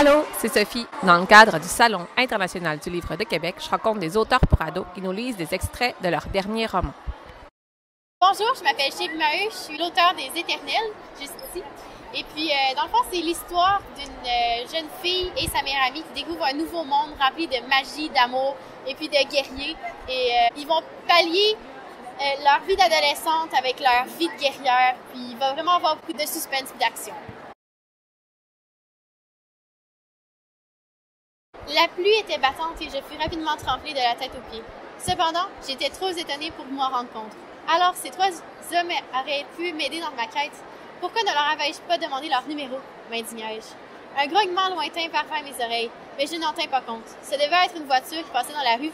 Allô, c'est Sophie. Dans le cadre du Salon international du livre de Québec, je rencontre des auteurs pour ados qui nous lisent des extraits de leur dernier roman. Bonjour, je m'appelle Sylvie Maheu, je suis l'auteur des Éternels, juste ici. Et puis, dans le fond, c'est l'histoire d'une jeune fille et sa meilleure amie qui découvrent un nouveau monde rempli de magie, d'amour et puis de guerriers. Et ils vont pallier leur vie d'adolescente avec leur vie de guerrière. Puis, il va vraiment avoir beaucoup de suspense et d'action. La pluie était battante et je fus rapidement trempée de la tête aux pieds. Cependant, j'étais trop étonnée pour m'en rendre compte. Alors, ces trois hommes auraient pu m'aider dans ma quête. Pourquoi ne leur avais-je pas demandé leur numéro, m'indignai-je. Un grognement lointain parvint à mes oreilles, mais je n'en tins pas compte. Ce devait être une voiture qui passait dans la rue.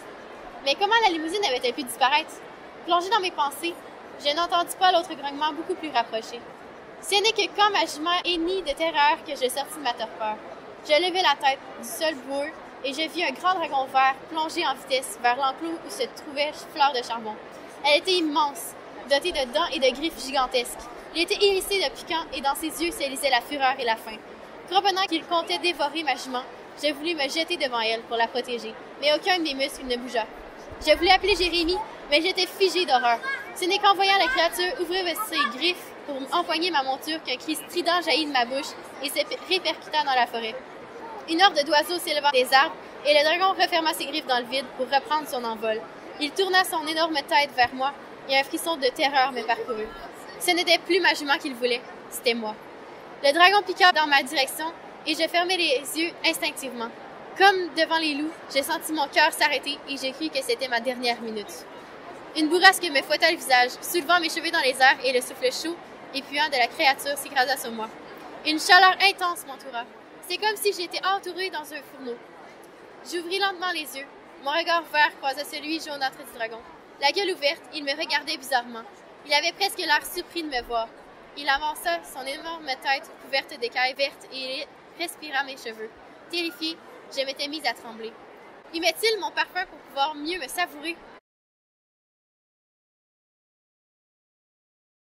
Mais comment la limousine avait-elle pu disparaître? Plongée dans mes pensées, je n'entendis pas l'autre grognement beaucoup plus rapproché. Ce n'est que quand ma jument hennit de terreur que je sortis de ma torpeur. Je levai la tête du sol boueux et je vis un grand dragon vert plonger en vitesse vers l'enclos où se trouvait Fleur de Charbon. Elle était immense, dotée de dents et de griffes gigantesques. Il était hérissé de piquants et dans ses yeux se lisait la fureur et la faim. Comprenant qu'il comptait dévorer ma jument, je voulus me jeter devant elle pour la protéger, mais aucun de mes muscles ne bougea. Je voulais appeler Jérémie, mais j'étais figée d'horreur. Ce n'est qu'en voyant la créature ouvrir ses griffes pour empoigner ma monture qu'un cri strident jaillit de ma bouche et se répercuta dans la forêt. Une horde d'oiseaux s'éleva des arbres et le dragon referma ses griffes dans le vide pour reprendre son envol. Il tourna son énorme tête vers moi et un frisson de terreur me parcourut. Ce n'était plus ma jument qu'il voulait, c'était moi. Le dragon piqua dans ma direction et je fermai les yeux instinctivement. Comme devant les loups, j'ai senti mon cœur s'arrêter et j'ai cru que c'était ma dernière minute. Une bourrasque me fouetta le visage, soulevant mes cheveux dans les airs et le souffle chaud et puant de la créature s'écrasa sur moi. Une chaleur intense m'entoura. C'est comme si j'étais entourée dans un fourneau. J'ouvris lentement les yeux. Mon regard vert croisa celui jaunâtre du dragon. La gueule ouverte, il me regardait bizarrement. Il avait presque l'air surpris de me voir. Il avança son énorme tête couverte d'écailles vertes et il respira mes cheveux. Terrifiée, je m'étais mise à trembler. Y met-il mon parfum pour pouvoir mieux me savourer?